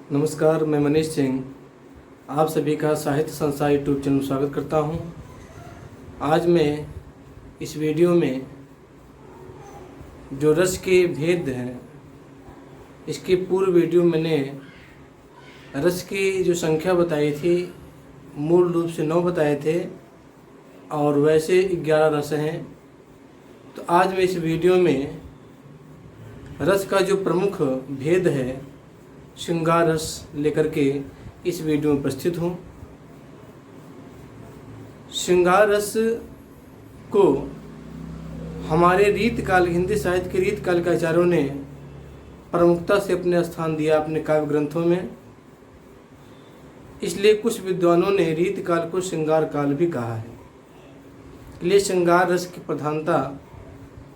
नमस्कार, मैं मनीष सिंह आप सभी का साहित्य संसार यूट्यूब चैनल में स्वागत करता हूं। आज मैं इस वीडियो में जो रस के भेद हैं, इसके पूर्व वीडियो मैंने रस की जो संख्या बताई थी मूल रूप से 9 बताए थे और वैसे 11 रस हैं। तो आज मैं इस वीडियो में रस का जो प्रमुख भेद है श्रृंगार रस लेकर के इस वीडियो में उपस्थित हूँ। श्रृंगार रस को हमारे रीतकाल हिंदी साहित्य के रीतकाल के आचार्यों ने प्रमुखता से अपने स्थान दिया अपने काव्य ग्रंथों में। इसलिए कुछ विद्वानों ने रीतकाल को श्रृंगार काल भी कहा है। इसलिए श्रृंगार रस की प्रधानता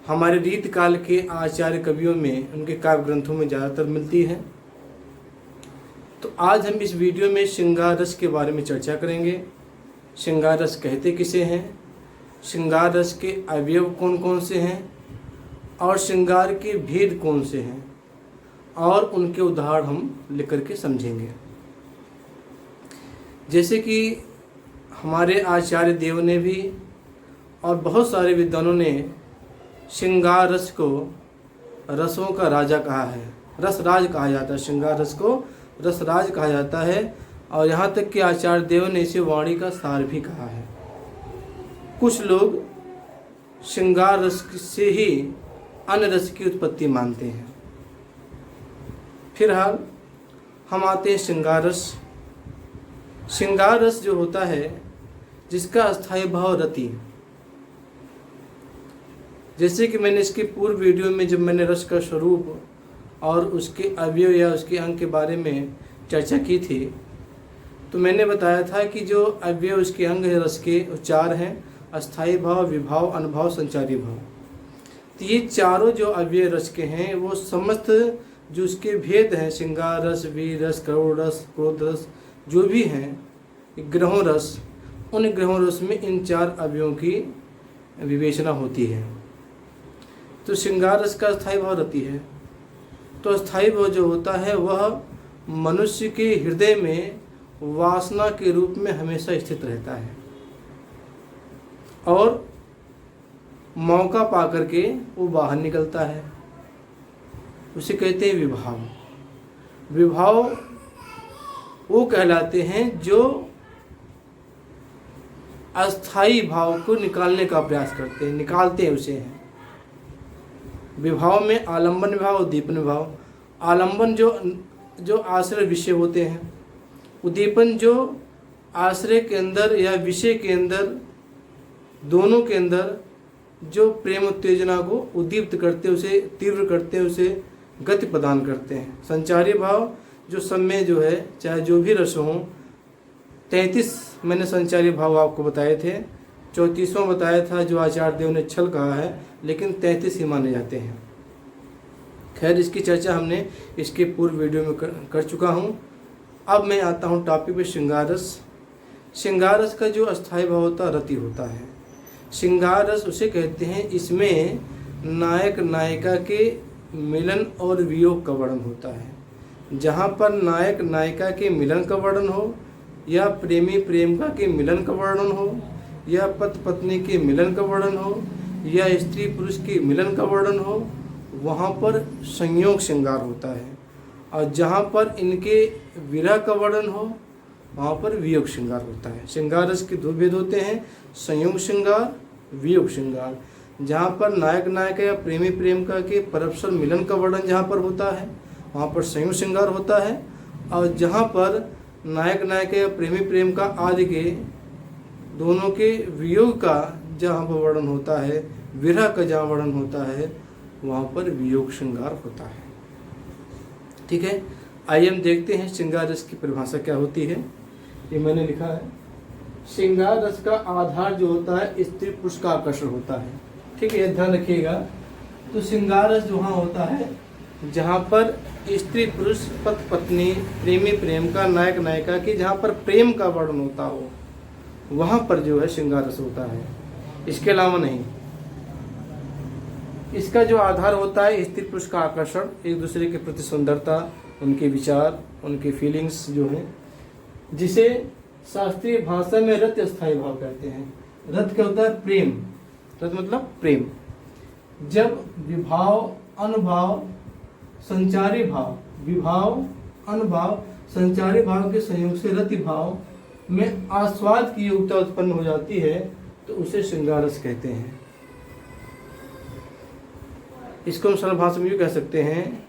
हमारे रीतकाल के आचार्य कवियों में उनके काव्य ग्रंथों में ज़्यादातर मिलती है। तो आज हम इस वीडियो में श्रृंगार रस के बारे में चर्चा करेंगे। श्रृंगार रस कहते किसे हैं, श्रृंगार रस के अवयव कौन कौन से हैं और श्रृंगार के भेद कौन से हैं और उनके उदाहरण हम लेकर के समझेंगे। जैसे कि हमारे आचार्य देव ने भी और बहुत सारे विद्वानों ने श्रृंगार रस को रसों का राजा कहा है, रसराज कहा जाता है। श्रृंगार रस को रसराज कहा जाता है और यहाँ तक कि आचार्य देव ने इसे वाणी का सार भी कहा है। कुछ लोग श्रृंगार रस से ही अन्य रस की उत्पत्ति मानते हैं। फिलहाल हम आते हैं श्रृंगार रस। श्रृंगार रस जो होता है जिसका अस्थायी भाव रति, जैसे कि मैंने इसके पूर्व वीडियो में जब मैंने रस का स्वरूप और उसके अवयव या उसके अंग के बारे में चर्चा की थी तो मैंने बताया था कि जो अवयव उसके अंग है रस के चार हैं, अस्थायी भाव, विभाव, अनुभाव, संचारी भाव। तो ये चारों जो अवयव रस के हैं वो समस्त जो उसके भेद हैं, श्रृंगार रस, वीर रस, करुण रस, क्रोध रस, जो भी हैं ग्रहों रस, उन ग्रहों रस में इन चार अवयवों की विवेचना होती है। तो श्रृंगार रस का अस्थायी भाव रति है। तो अस्थायी भाव जो होता है वह मनुष्य के हृदय में वासना के रूप में हमेशा स्थित रहता है और मौका पाकर के वो बाहर निकलता है। उसे कहते हैं विभाव। विभाव वो कहलाते हैं जो अस्थायी भाव को निकालने का प्रयास करते हैं, निकालते हैं उसे हैं। विभाव में आलंबन विभाव, उद्दीपन विभाव। आलंबन जो आश्रय विषय होते हैं, उद्दीपन जो आश्रय के अंदर या विषय के अंदर, दोनों के अंदर जो प्रेम उत्तेजना को उद्दीप्त करते, उसे तीव्र करते, उसे गति प्रदान करते हैं। संचारी भाव जो सब में जो है चाहे जो भी रस हों, 33 मैंने संचारी भाव आपको बताए थे, 34वां बताया था जो आचार्य देव ने छल कहा है, लेकिन 33 ही माने जाते हैं। खैर इसकी चर्चा हमने इसके पूर्व वीडियो में कर चुका हूँ। अब मैं आता हूँ टॉपिक पे श्रृंगार रस। श्रृंगार रस का जो अस्थायी भाव होता है रति होता है। श्रृंगार रस उसे कहते हैं इसमें नायक नायिका के मिलन और वियोग का वर्णन होता है। जहाँ पर नायक नायिका के मिलन का वर्णन हो या प्रेमी प्रेमिका के मिलन का वर्णन हो या पति पत्नी के मिलन का वर्णन हो या स्त्री पुरुष के मिलन का वर्णन हो, वहाँ पर संयोग श्रृंगार होता है। और जहाँ पर इनके विरह का वर्णन हो वहाँ पर वियोग श्रृंगार होता है। श्रृंगार रस के दो भेद होते हैं, संयोग श्रृंगार, वियोग श्रृंगार। जहाँ पर नायक नायिका या प्रेमी प्रेमिका के परस्पर मिलन का वर्णन जहाँ पर होता है वहाँ पर संयोग श्रृंगार होता है। और जहाँ पर नायक नायिका या प्रेमी प्रेमिका आदि के दोनों के वियोग का जहाँ पर वर्णन होता है, विरह का जहाँ वर्णन होता है, वहाँ पर वियोग श्रृंगार होता है। ठीक है, आइए हम देखते हैं श्रृंगार रस की परिभाषा क्या होती है। ये मैंने लिखा है, श्रृंगार रस का आधार जो होता है स्त्री पुरुष का आकर्षण होता है। ठीक है, ध्यान रखिएगा। तो श्रृंगार रस वहाँ होता है जहाँ पर स्त्री पुरुष, पति पत्नी, प्रेमी प्रेमिका, नायक नायिका की जहाँ पर प्रेम का वर्णन होता हो, वहाँ पर जो है श्रृंगार रस होता है, इसके अलावा नहीं। इसका जो आधार होता है स्त्री पुरुष का आकर्षण, एक दूसरे के प्रति सुंदरता, उनके विचार, उनके फीलिंग्स जो हैं, जिसे शास्त्रीय भाषा में रति स्थायी भाव कहते हैं। रत क्या होता है? प्रेम। रत मतलब प्रेम। जब विभाव, अनुभाव, संचारी भाव, विभाव, अनुभाव, संचारी भाव के संयोग से रति भाव में आस्वाद की योग्यता उत्पन्न हो जाती है तो उसे श्रृंगार रस कहते हैं। इसको हम सरल भाषा में भी कह सकते हैं,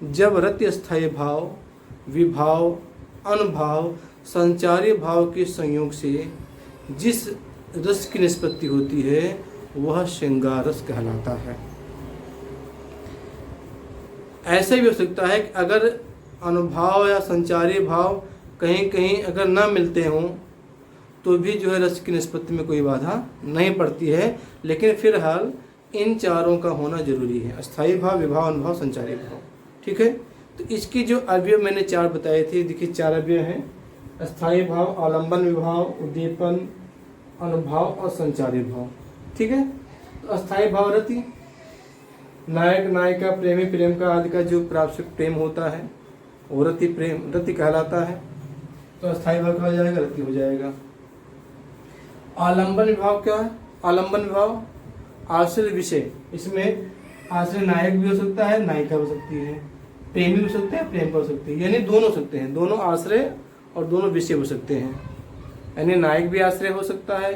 जब रति स्थायी भाव, विभाव, अनुभाव, संचारी भाव के संयोग से जिस रस की निष्पत्ति होती है वह श्रृंगार रस कहलाता है। ऐसे भी हो सकता है कि अगर अनुभाव या संचारी भाव कहीं कहीं अगर न मिलते हों तो भी जो है रस की निष्पत्ति में कोई बाधा नहीं पड़ती है, लेकिन फिलहाल इन चारों का होना जरूरी है, अस्थायी भाव, विभाव, अनुभाव, संचारी भाव। ठीक है, तो इसकी जो अवयव मैंने 4 बताए थे, देखिए 4 अवयव हैं, अस्थायी भाव, आलंबन विभाव, उद्दीपन, अनुभाव और संचारी भाव। ठीक है, तो अस्थायी भाव रति, नायक नायिका, प्रेमी प्रेमिका आदि का जो प्राप्त प्रेम होता है वो रति प्रेम रति कहलाता है, तो अस्थायी भाव कहा जाएगा, रति हो जाएगा। आलंबन विभाव क्या है? आलंबन विभाव आश्रय विषय, इसमें आश्रय नायक भी हो सकता है, नायिका हो सकती है, प्रेमी हो सकते हैं, प्रेम हो सकती है, यानी दोनों हो सकते हैं, दोनों आश्रय और दोनों विषय हो सकते हैं। यानी नायक भी आश्रय हो सकता है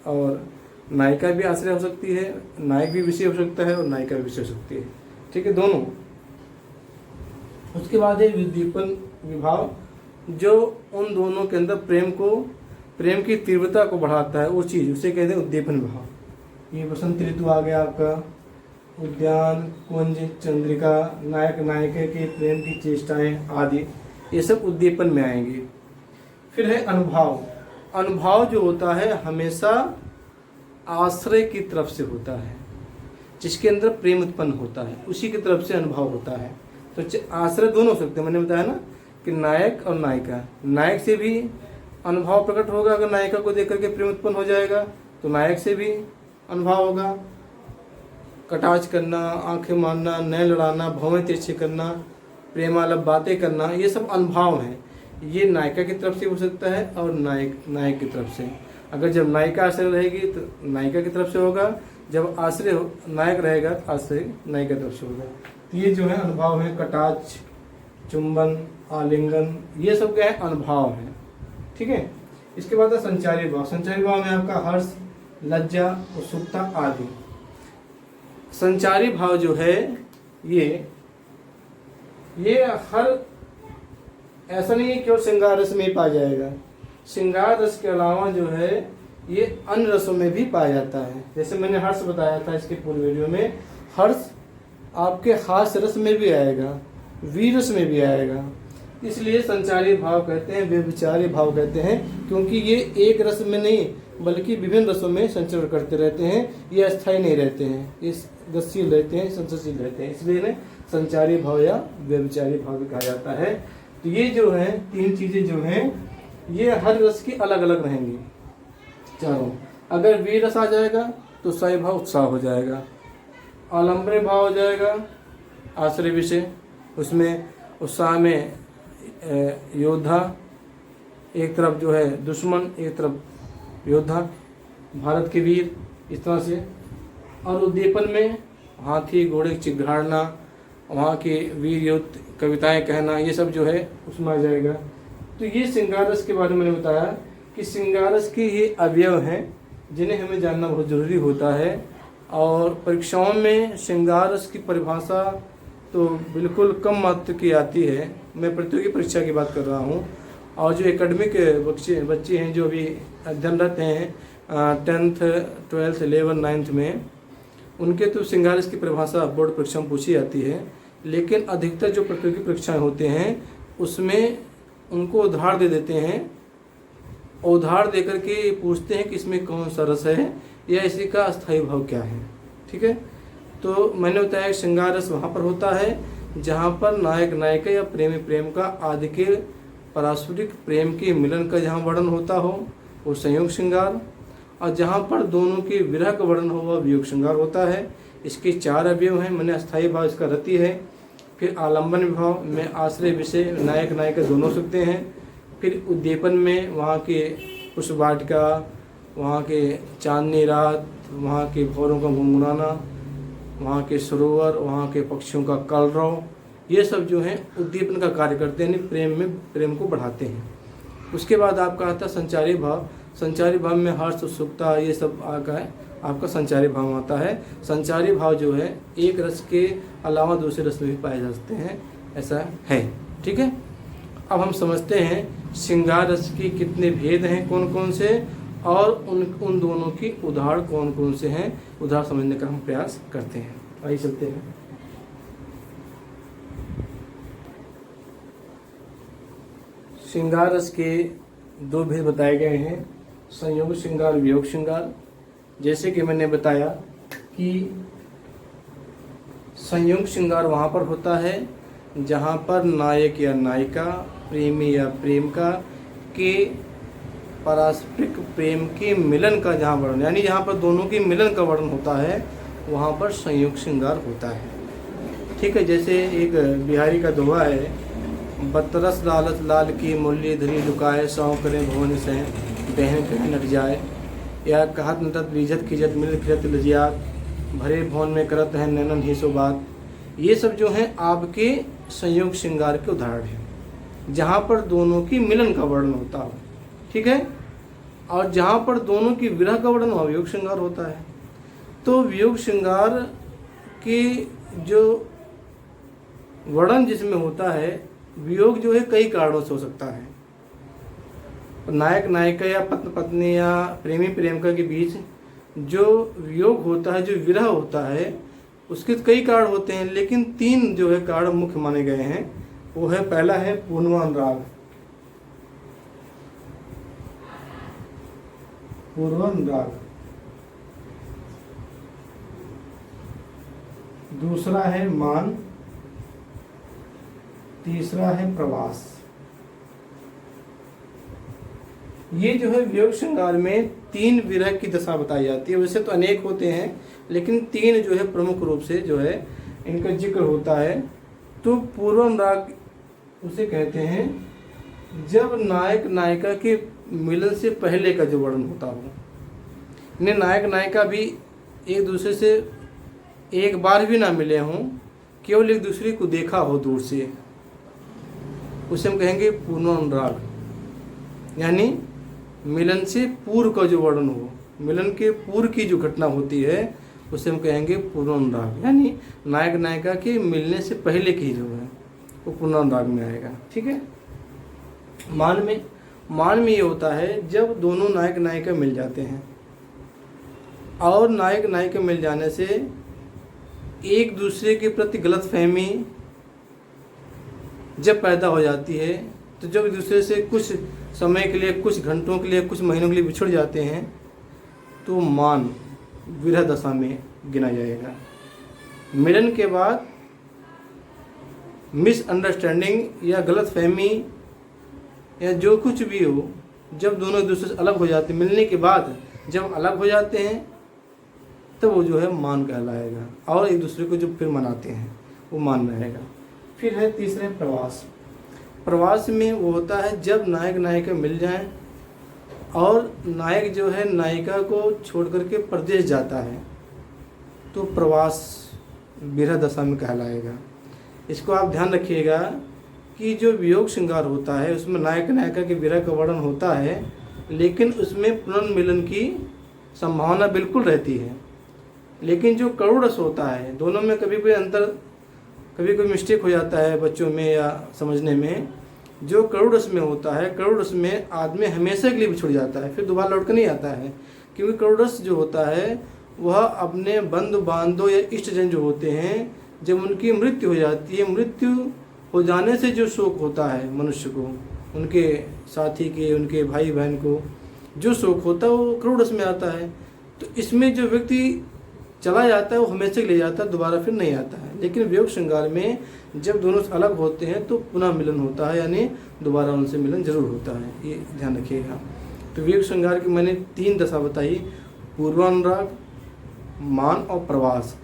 और नायिका भी आश्रय हो सकती है, नायक भी विषय हो सकता है और नायिका भी विषय हो सकती है। ठीक है, दोनों। उसके बाद है उद्दीपन विभाव, जो उन दोनों के अंदर प्रेम की तीव्रता को बढ़ाता है, वो चीज़ उसे कहते हैं उद्दीपन विभाव। ये बसंत ऋतु आ गया आपका, उद्यान, कुंज, चंद्रिका, नायक नायिका के प्रेम की चेष्टाएं आदि, ये सब उद्दीपन में आएंगे। फिर है अनुभाव। अनुभाव जो होता है हमेशा आश्रय की तरफ से होता है, जिसके अंदर प्रेम उत्पन्न होता है उसी की तरफ से अनुभव होता है। तो आश्रय दोनों हो सकते हैं, मैंने बताया ना कि नायक और नायिका, नायक से भी अनुभव प्रकट होगा, अगर नायिका को देख करके प्रेम उत्पन्न हो जाएगा तो नायक से भी अनुभव होगा। कटाक्ष करना, आंखें मारना, नैन लड़ाना, भौवें तिरछी करना, प्रेमालप बातें करना, ये सब अनुभव हैं। ये नायिका की तरफ से हो सकता है और नायक की तरफ से। अगर जब नायिका आश्रय रहेगी तो नायिका की तरफ से होगा, जब आश्रय नायक रहेगा तो आश्रय नायिका की तरफ से होगा। तो ये जो है अनुभव है, कटाक्ष, चुंबन, आलिंगन, ये सब क्या है? अनुभव है। ठीक है, इसके बाद है संचारी भाव। संचारी भाव में आपका हर्ष, लज्जा, उत्सुकता आदि। संचारी भाव जो है ये हर ऐसा नहीं है कि केवल श्रृंगार रस में ही पाया जाएगा, श्रृंगार रस के अलावा जो है ये अन्य रसों में भी पाया जाता है। जैसे मैंने हर्ष बताया था इसके पूर्व वीडियो में, हर्ष आपके हास्य रस में भी आएगा, वीर रस में भी आएगा, इसलिए संचारी भाव कहते हैं, व्यभिचारी भाव कहते हैं, क्योंकि ये एक रस में नहीं बल्कि विभिन्न रसों में संचरण करते रहते हैं, ये अस्थायी नहीं रहते हैं, ये गतिशील रहते हैं, संचरशील रहते हैं, इसलिए इन्हें संचारी भाव या व्यभिचारी भाव भी कहा जाता है। तो ये जो है 3 चीजें जो हैं ये हर रस की अलग अलग रहेंगी चारों। अगर वीर रस आ जाएगा तो उत्साही भाव उत्साह हो जाएगा, आलम्बन भाव हो जाएगा आश्रय विषय, उसमें उत्साह में योद्धा, एक तरफ जो है दुश्मन, एक तरफ योद्धा, भारत के वीर, इस तरह से। और उद्दीपन में हाथी घोड़े की चिघाड़ना, वहाँ के वीर युद्ध कविताएं कहना, ये सब जो है उसमें आ जाएगा। तो ये श्रृंगार रस के बारे में मैंने बताया कि श्रृंगार रस के ये अवयव हैं जिन्हें हमें जानना बहुत ज़रूरी होता है। और परीक्षाओं में श्रृंगार रस की परिभाषा तो बिल्कुल कम मात्रा की आती है, मैं प्रतियोगी परीक्षा की बात कर रहा हूँ। और जो एकेडमिक बच्चे हैं जो अभी अध्ययनरत हैं 10th 12th 11th 9th में, उनके तो श्रृंगार रस की परिभाषा बोर्ड परीक्षा में पूछी जाती है, लेकिन अधिकतर जो प्रतियोगी परीक्षाएं होते हैं उसमें उनको उधार दे देते हैं, उधार दे करके पूछते हैं कि इसमें कौन सा रस है या इसी का अस्थायी भाव क्या है। ठीक है, तो मैंने बताया श्रृंगार रस वहाँ पर होता है जहाँ पर नायक नायिका या प्रेमी प्रेम का आदि के पारस्परिक प्रेम के मिलन का जहाँ वर्णन होता हो वो संयोग श्रृंगार, और जहाँ पर दोनों के विरह का वर्णन हो वह वियोग श्रृंगार होता है। इसके 4 अवयव हैं। मैंने अस्थाई भाव इसका रति है। फिर आलम्बन विभाव में आश्रय विषय नायक नायिका दोनों सकते हैं। फिर उद्दीपन में वहाँ के पुष्पवाटिका, वहाँ के चांदनी रात, वहाँ के भौरों का गुनगुनाना, वहाँ के सरोवर, वहाँ के पक्षियों का कलरव, ये सब जो हैं उद्दीपन का कार्य करते हैं, यानी प्रेम को बढ़ाते हैं। उसके बाद आपका आता है संचारी भाव। संचारी भाव में हर्ष, उत्सुकता, ये सब आका है, आपका संचारी भाव आता है। संचारी भाव जो है एक रस के अलावा दूसरे रस में भी पाए जा सकते हैं, ऐसा है। ठीक है, अब हम समझते हैं श्रृंगार रस के कितने भेद हैं, कौन कौन से, और उन दोनों की उदाहरण कौन कौन से हैं, उदाहरण समझने का हम प्रयास करते हैं। आइए चलते हैं। श्रृंगार रस के 2 भेद बताए गए हैं, संयोग श्रृंगार, वियोग श्रृंगार। जैसे कि मैंने बताया कि संयोग श्रृंगार वहाँ पर होता है जहाँ पर नायक या नायिका, प्रेमी या प्रेमिका के पारस्परिक प्रेम के मिलन का जहाँ वर्णन, यानी जहाँ पर दोनों के मिलन का वर्णन होता है, वहाँ पर संयोग श्रृंगार होता है। ठीक है, जैसे एक बिहारी का दोहा है, बतरस लालच लाल की मूल्य धरी लुकाए, सौ करें भवन से बहन कहीं नट जाए, या कहत नटत बीजत खिजत मिल खिजत लजियात, भरे भवन में करत हैं नैनन ही सो बात। ये सब जो हैं आपके संयोग श्रृंगार के उदाहरण हैं, जहाँ पर दोनों की मिलन का वर्णन होता हो। ठीक है, और जहाँ पर दोनों की विरह का वर्णन हो, वियोग श्रृंगार होता है। तो वियोग श्रृंगार के जो वर्णन जिसमें होता है, वियोग जो है कई कारणों से हो सकता है। नायक नायिका या पत्नी पत्नी या प्रेमी प्रेमिका के बीच जो वियोग होता है, जो विरह होता है, उसके कई कारण होते हैं, लेकिन 3 जो है कारण मुख्य माने गए हैं। वो है, पहला है पूर्वानुराग। पूर्वानुराग, दूसरा है मान, तीसरा है प्रवास। ये जो है वियोग श्रृंगार में 3 विरह की दशा बताई जाती है। वैसे तो अनेक होते हैं, लेकिन 3 जो है प्रमुख रूप से जो है इनका जिक्र होता है। तो पूर्वानुराग उसे कहते हैं जब नायक नायिका के मिलन से पहले का जो वर्णन होता हो। इन्हें नायक नायिका भी एक दूसरे से एक बार भी ना मिले हों, केवल एक दूसरे को देखा हो दूर से, उसे हम कहेंगे पूर्वानुराग। यानी मिलन से पूर्व का जो वर्णन हो, मिलन के पूर्व की जो घटना होती है, उसे हम कहेंगे पूर्वानुराग। यानी नायक नायिका के मिलने से पहले की जो है वो पूर्वानुराग में आएगा। ठीक है, मान में ये होता है जब दोनों नायक नायिका मिल जाते हैं, और नायक नायिका मिल जाने से एक दूसरे के प्रति गलतफहमी जब पैदा हो जाती है, तो जब एक दूसरे से कुछ समय के लिए, कुछ घंटों के लिए, कुछ महीनों के लिए बिछड़ जाते हैं, तो मान विरह दशा में गिना जाएगा। मिलन के बाद मिसअंडरस्टैंडिंग या गलतफहमी या जो कुछ भी हो, जब दोनों एक दूसरे से अलग हो जाते हैं, मिलने के बाद जब अलग हो जाते हैं, तब वो जो है मान कहलाएगा, और एक दूसरे को जो फिर मनाते हैं वो मान रहेगा। फिर है तीसरे प्रवास। प्रवास में वो होता है जब नायक नायिका मिल जाएं और नायक जो है नायिका को छोड़ करके प्रदेश जाता है, तो प्रवास विरह दशा में कहलाएगा। इसको आप ध्यान रखिएगा कि जो वियोग श्रृंगार होता है उसमें नायक नायिका के विरह का वर्णन होता है, लेकिन उसमें पुनर्मिलन की संभावना बिल्कुल रहती है। लेकिन जो करुण रस होता है, दोनों में कभी कोई अंतर, कभी कोई मिस्टेक हो जाता है बच्चों में या समझने में। जो करुण रस में होता है, करुण रस में आदमी हमेशा के लिए बिछुड़ जाता है, फिर दोबारा लौट कर नहीं आता है, क्योंकि करुण रस जो होता है वह अपने बंधु बांधव या इष्टजन जो होते हैं, जब उनकी मृत्यु हो जाती है, मृत्यु हो जाने से जो शोक होता है मनुष्य को, उनके साथी के, उनके भाई बहन को जो शोक होता है, वो करुण रस में आता है। तो इसमें जो व्यक्ति चला जाता है वो हमेशा ले जाता है, दोबारा फिर नहीं आता है। लेकिन वियोग श्रृंगार में जब दोनों से अलग होते हैं तो पुनः मिलन होता है, यानी दोबारा उनसे मिलन जरूर होता है, ये ध्यान रखिएगा। तो वियोग श्रृंगार की मैंने 3 दशा बताई, पूर्वानुराग, मान और प्रवास।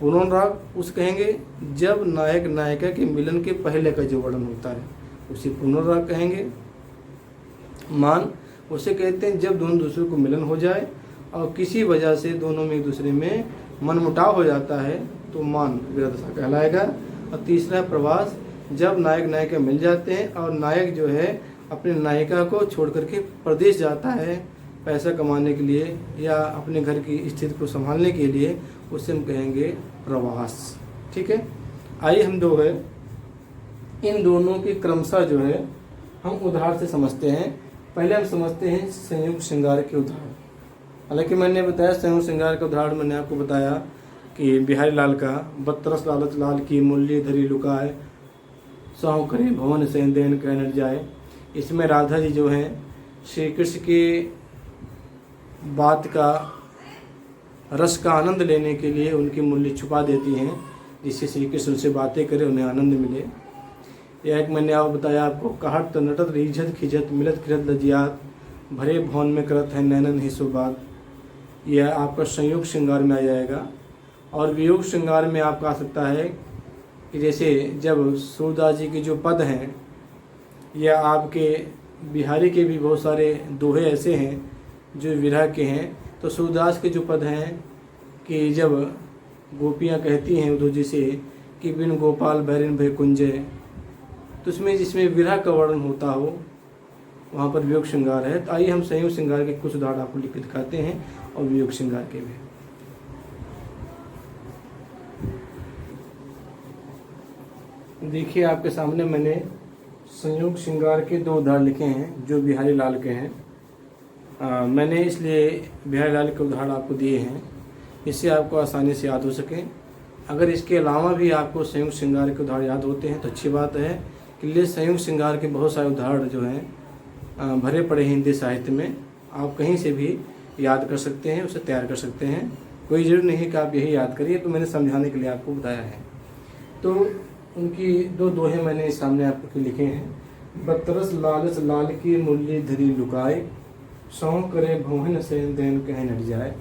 पुनर्राग उस कहेंगे जब नायक नायिका के मिलन के पहले का जो वर्णन होता है उसे पुनर्राग कहेंगे। मान उसे कहते हैं जब दोनों दूसरों को मिलन हो जाए और किसी वजह से दोनों में एक दूसरे में मनमुटाव हो जाता है तो मान विरह कहलाएगा। और तीसरा प्रवास, जब नायक नायिका मिल जाते हैं और नायक जो है अपने नायिका को छोड़ करके प्रदेश जाता है पैसा कमाने के लिए या अपने घर की स्थिति को संभालने के लिए, उसे हम कहेंगे प्रवास। ठीक है, आइए हम जो है इन दोनों के क्रमशः जो है हम उदाहरण से समझते हैं। पहले हम समझते हैं संयुक्त श्रृंगार के उदाहरण। हालांकि मैंने बताया संयुक्त श्रृंगार का उदाहरण मैंने आपको बताया कि बिहारी लाल का बतरस लालच लाल की मूल्य धरी लुकाए, सौ करे भवन से देन कह न जाए। इसमें राधा जी जो हैं श्री कृष्ण के बात का रस का आनंद लेने के लिए उनकी मूल्य छुपा देती हैं, जिससे श्री कृष्ण उनसे बातें करें उन्हें आनंद मिले। यह एक मैंने आप बताया आपको, कहत नटत रीझत खिजत मिलत खिरत लजियात, भरे भवन में करत है नैनन ही सुबात। यह आपका संयोग श्रृंगार में आ जाएगा। और वियोग श्रृंगार में आपका आ सकता है कि जैसे जब सूरदास जी के जो पद हैं या आपके बिहारी के भी बहुत सारे दोहे ऐसे हैं जो विरह के हैं, तो सूरदास के जो पद हैं कि जब गोपियाँ कहती हैं उद्धव जी से कि बिन गोपाल बैरिन भय कुंजे, तो उसमें जिसमें विरह का वर्णन होता हो वहाँ पर वियोग श्रृंगार है। तो आइए हम संयोग श्रृंगार के कुछ उदाहरण आपको लिख के दिखाते हैं और वियोग श्रृंगार के भी। देखिए आपके सामने मैंने संयोग श्रृंगार के दो उदाहरण लिखे हैं जो बिहारी लाल के हैं। मैंने इसलिए बिहारी लाल के उदाहरण आपको दिए हैं इससे आपको आसानी से याद हो सके। अगर इसके अलावा भी आपको संयुक्त श्रृंगार के उदाहरण याद होते हैं तो अच्छी बात है, कि लिए संयुक्त श्रृंगार के बहुत सारे उदाहरण जो हैं भरे पड़े हिंदी साहित्य में, आप कहीं से भी याद कर सकते हैं, उसे तैयार कर सकते हैं। कोई जरूर नहीं कि आप यही याद करिए, तो मैंने समझाने के लिए आपको बताया है। तो उनकी दो दोहे मैंने सामने आपको लिखे हैं। बतरस लालच लाल की मूल्य धरी लुकाए, सौ करे भवन से देन कहीं नट जाए।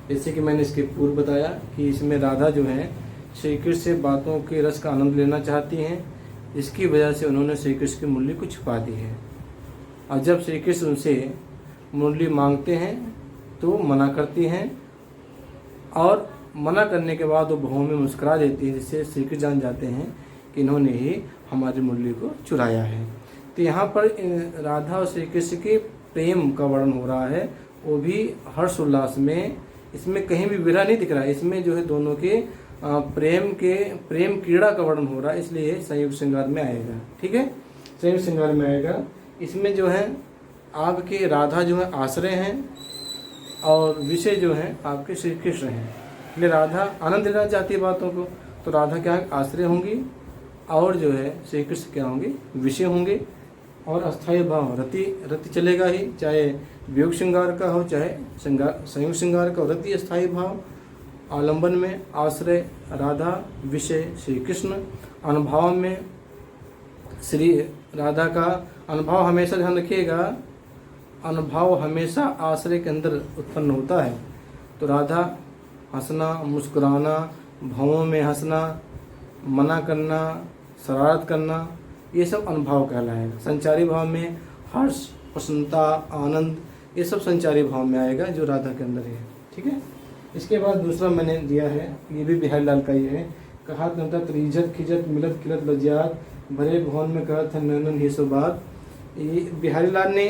जैसे कि मैंने इसके पूर्व बताया कि इसमें राधा जो है श्री कृष्ण से बातों के रस का आनंद लेना चाहती हैं, इसकी वजह से उन्होंने श्री कृष्ण की मुरली को छुपा दी है। और जब श्री कृष्ण उनसे मुरली मांगते हैं तो मना करती हैं, और मना करने के बाद वो भवों में मुस्कुरा देती है, जिससे श्री कृष्ण जान जाते हैं कि इन्होंने ही हमारी मुरली को चुराया है। तो यहाँ पर राधा और श्री कृष्ण के प्रेम का वर्णन हो रहा है, वो भी हर्ष उल्लास में। इसमें कहीं भी विरह नहीं दिख रहा है, इसमें जो है दोनों के प्रेम क्रीड़ा का वर्णन हो रहा है, इसलिए संयुक्त श्रृंगार में आएगा। ठीक है, संयुक्त श्रृंगार में आएगा। इसमें जो है आपके राधा जो है आश्रय हैं और विषय जो है आपके श्री कृष्ण हैं। इसलिए राधा आनंद लेना चाहती है बातों को, तो राधा क्या आश्रय होंगी और जो है श्री कृष्ण क्या होंगे विषय होंगे। और अस्थायी भाव रति चलेगा ही, चाहे वियोग श्रृंगार का हो चाहे संयुक्त श्रृंगार का। रति अस्थायी भाव, आलंबन में आश्रय राधा, विषय श्री कृष्ण। अनुभाव में श्री राधा का अनुभव हमेशा ध्यान रखिएगा, अनुभव हमेशा आश्रय के अंदर उत्पन्न होता है। तो राधा हंसना, मुस्कुराना, भावों में हंसना, मना करना, शरारत करना, ये सब अनुभव कहलाएगा। संचारी भाव में हर्ष, प्रसन्नता, आनंद, ये सब संचारी भाव में आएगा जो राधा के अंदर है। ठीक है, इसके बाद दूसरा मैंने दिया है, ये भी बिहारी लाल का ही है। कहा नटत रीझत खिजत मिलत खिलत लजियात, भरे भवन में कहत है नैनन ही सुबात। ये बिहारी लाल ने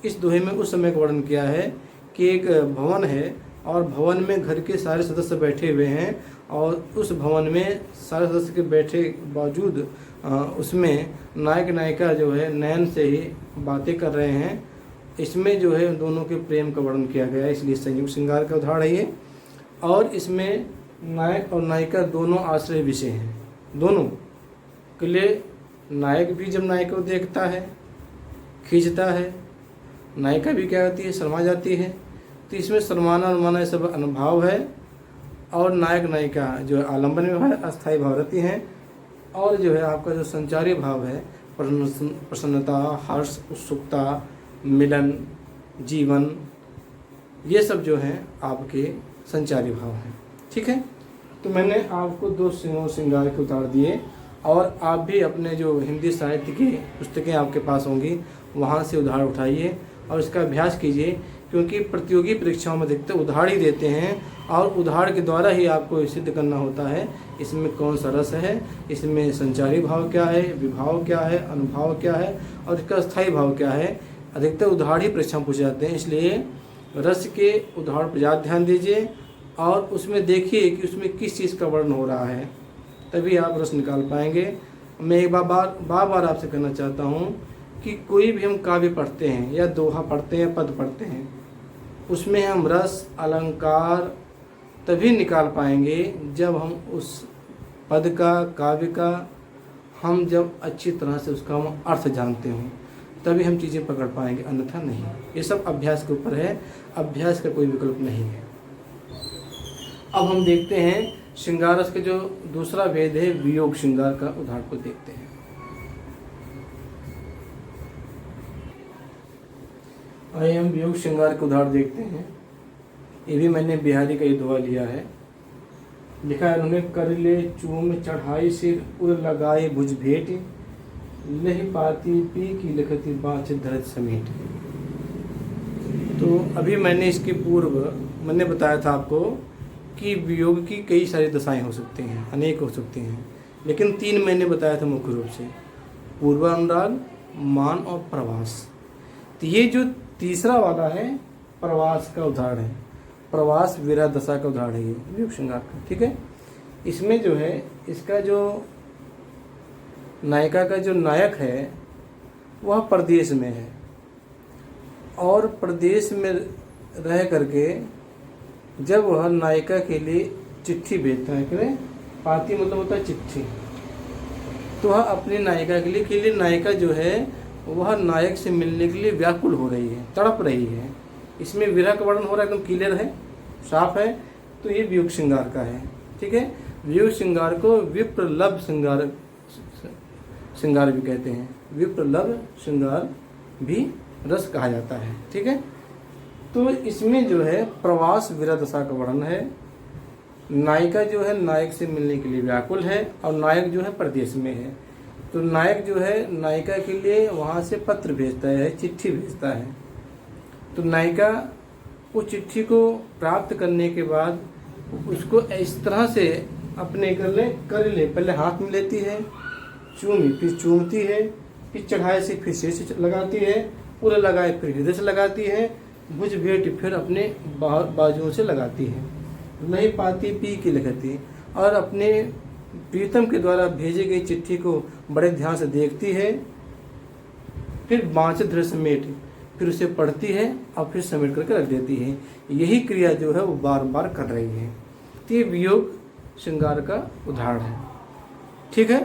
इस दोहे में उस समय का वर्णन किया है कि एक भवन है और भवन में घर के सारे सदस्य बैठे हुए हैं, और उस भवन में सारे सदस्य के बैठे बावजूद उसमें नायक नायिका जो है नयन से ही बातें कर रहे हैं। इसमें जो है दोनों के प्रेम का वर्णन किया गया है, इसलिए संयुक्त श्रृंगार का उदाहरण है ये। और इसमें नायक और नायिका दोनों आश्रय विषय हैं। दोनों के लिए नायक भी जब नायिका को देखता है खींचता है, नायिका भी क्या होती है शर्मा जाती है। तो इसमें शर्माना और माना सब अनुभव है, और नायक नायिका जो है आलम्बन में अस्थायी भाव रहती हैं। और जो है आपका जो संचारी भाव है प्रसन्नता, हर्ष, उत्सुकता, मिलन, जीवन, ये सब जो हैं आपके संचारी भाव हैं। ठीक है, तो मैंने आपको 2 श्रृंगार के उतार दिए, और आप भी अपने जो हिंदी साहित्य की पुस्तकें आपके पास होंगी वहाँ से उधार उठाइए और इसका अभ्यास कीजिए, क्योंकि प्रतियोगी परीक्षाओं में अधिकतर उधार ही देते हैं, और उधार के द्वारा ही आपको ये सिद्ध करना होता है इसमें कौन सा रस है, इसमें संचारी भाव क्या है, विभाव क्या है, अनुभाव क्या है, और इसका स्थायी भाव क्या है। अधिकतर उधार ही परीक्षा में पूछे जाते हैं, इसलिए रस के उधार पर ज़्यादा ध्यान दीजिए और उसमें देखिए कि उसमें किस चीज़ का वर्णन हो रहा है, तभी आप रस निकाल पाएंगे। मैं एक बार आपसे कहना चाहता हूँ कि कोई भी हम काव्य पढ़ते हैं या दोहा पढ़ते हैं, पद पढ़ते हैं, उसमें हम रस अलंकार तभी निकाल पाएंगे जब हम उस पद का, काव्य का हम जब अच्छी तरह से उसका हम अर्थ जानते हों, तभी हम चीज़ें पकड़ पाएंगे, अन्यथा नहीं। ये सब अभ्यास के ऊपर है, अभ्यास का कोई विकल्प नहीं है। अब हम देखते हैं श्रृंगार रस का जो दूसरा भेद है, वियोग श्रृंगार का उदाहरण को देखते हैं। आइए हम वियोग श्रृंगार के उदाहरण देखते हैं। ये भी मैंने बिहारी का ये दोहा लिया है। लिखा है उन्होंने, कर ले चूम चढ़ाई सिर उर लगाए भुज भेंट, लही पाती पी की लिखती बाँच धरत समेट। तो अभी मैंने इसके पूर्व मैंने बताया था आपको कि वियोग की कई सारी दशाएं हो सकती हैं, अनेक हो सकती हैं, लेकिन 3 मैंने बताया था मुख्य रूप से, पूर्वानुराग, मान और प्रवास। तो ये जो तीसरा वाला है प्रवास का उदाहरण है, प्रवास विरह दशा का उदाहरण है ये वियोग श्रृंगार का। ठीक है, इसमें जो है इसका जो नायिका का जो नायक है वह प्रदेश में है, और प्रदेश में रह करके जब वह नायिका के लिए चिट्ठी भेजता है, कि पाती मतलब होता है चिट्ठी, तो वह अपनी नायिका के लिए नायिका जो है वह नायक से मिलने के लिए व्याकुल हो रही है, तड़प रही है। इसमें विरह का वर्णन हो रहा है, एकदम क्लियर है, साफ है। तो ये वियोग श्रृंगार का है। ठीक है, वियोग श्रृंगार को विप्रलभ श्रृंगार भी कहते हैं, विप्रलभ श्रृंगार भी रस कहा जाता है। ठीक है, तो इसमें जो है प्रवास विरह दशा का वर्णन है। नायिका जो है नायक से मिलने के लिए व्याकुल है, और नायक जो है प्रदेश में है। तो नायक जो है नायिका के लिए वहाँ से पत्र भेजता है, चिट्ठी भेजता है। तो नायिका उस चिट्ठी को प्राप्त करने के बाद उसको इस तरह से अपने कर ले पहले हाथ में लेती है, चूमी फिर चूमती है, फिर चढ़ाए से फिर सिर से लगाती है, पूरा लगाए फिर हृदय से लगाती है, भुज भेंट फिर अपने बाजुओं से लगाती है, नहीं पाती पी की लिखती, और अपने प्रीतम के द्वारा भेजी गई चिट्ठी को बड़े ध्यान से देखती है, फिर बाँच धर समेट फिर उसे पढ़ती है और फिर समेट करके रख देती है। यही क्रिया जो है वो बार बार कर रही है। तो ये वियोग श्रृंगार का उदाहरण है। ठीक है,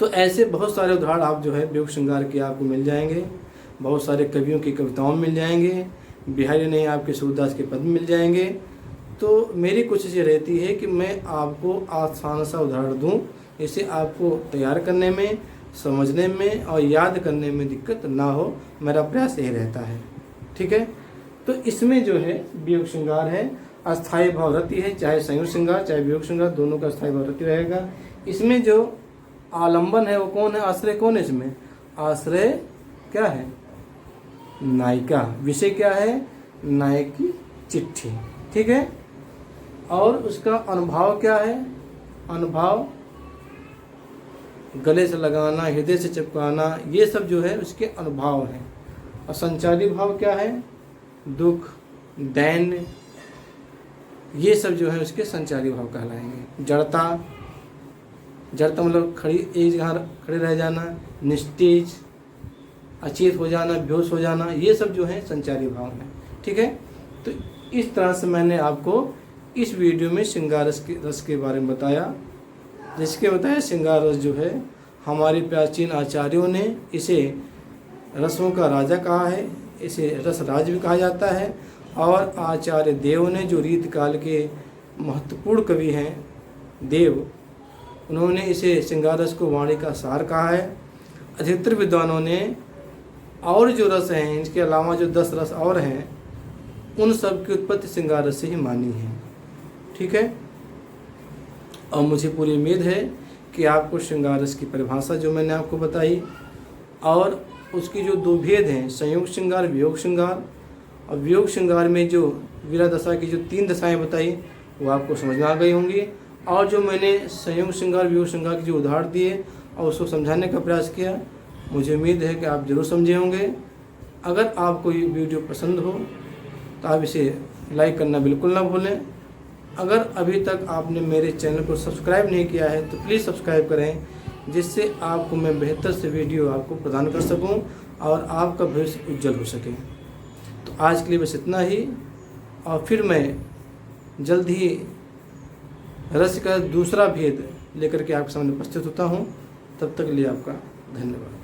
तो ऐसे बहुत सारे उदाहरण आप जो है वियोग श्रृंगार के आपको मिल जाएंगे, बहुत सारे कवियों की कविताओं मिल जाएंगे, बिहारी नहीं आपके सूरदास के पद मिल जाएंगे। तो मेरी कोशिश ये रहती है कि मैं आपको आसान सा उदाहरण दूं, इसे आपको तैयार करने में, समझने में और याद करने में दिक्कत ना हो, मेरा प्रयास यही रहता है। ठीक है, तो इसमें जो है वियोग श्रृंगार है, अस्थायी भाव रति है, चाहे संयुक्त श्रृंगार चाहे वियोग श्रृंगार दोनों का अस्थायी भाव रति रहेगा। इसमें जो आलंबन है वो कौन है, आश्रय कौन है इसमें, आश्रय क्या है, नायिका, विषय क्या है, नायक की चिट्ठी। ठीक है, और उसका अनुभाव क्या है, अनुभाव गले से लगाना, हृदय से चिपकाना, ये सब जो है उसके अनुभाव हैं। और संचारी भाव क्या है, दुख, दैन्य, ये सब जो है उसके संचारी भाव कहलाएंगे। जड़ता, जड़ता मतलब खड़ी एक जगह खड़े रह जाना, निस्तेज, अचेत हो जाना, बेहोश हो जाना, ये सब जो है संचारी भाव हैं। ठीक है, तो इस तरह से मैंने आपको इस वीडियो में श्रृंगार रस के बारे में बताया, जिसके बताया श्रृंगार रस जो है हमारे प्राचीन आचार्यों ने इसे रसों का राजा कहा है, इसे रस राज भी कहा जाता है। और आचार्य देव ने जो रीत काल के महत्वपूर्ण कवि हैं देव, उन्होंने इसे श्रृंगार रस को वाणी का सार कहा है। अधिकतर विद्वानों ने और जो रस हैं, इसके अलावा जो 10 रस और हैं, उन सब की उत्पत्ति श्रृंगार रस से ही मानी है। ठीक है, और मुझे पूरी उम्मीद है कि आपको श्रृंगार रस की परिभाषा जो मैंने आपको बताई और उसकी जो 2 भेद हैं, संयोग श्रृंगार, वियोग श्रृंगार, और वियोग श्रृंगार में जो वीरा दशा की जो 3 दशाएं बताई वो आपको समझ में आ गई होंगी। और जो मैंने संयोग श्रृंगार, वियोग श्रृंगार के जो उदाहरण दिए और उसको समझाने का प्रयास किया, मुझे उम्मीद है कि आप ज़रूर समझे होंगे। अगर आपको ये वीडियो पसंद हो तो आप इसे लाइक करना बिल्कुल ना भूलें। अगर अभी तक आपने मेरे चैनल को सब्सक्राइब नहीं किया है तो प्लीज़ सब्सक्राइब करें, जिससे आपको मैं बेहतर से वीडियो आपको प्रदान कर सकूं और आपका भविष्य उज्जवल हो सके। तो आज के लिए बस इतना ही, और फिर मैं जल्द ही रस का दूसरा भेद लेकर के आपके सामने उपस्थित होता हूं। तब तक के लिए आपका धन्यवाद।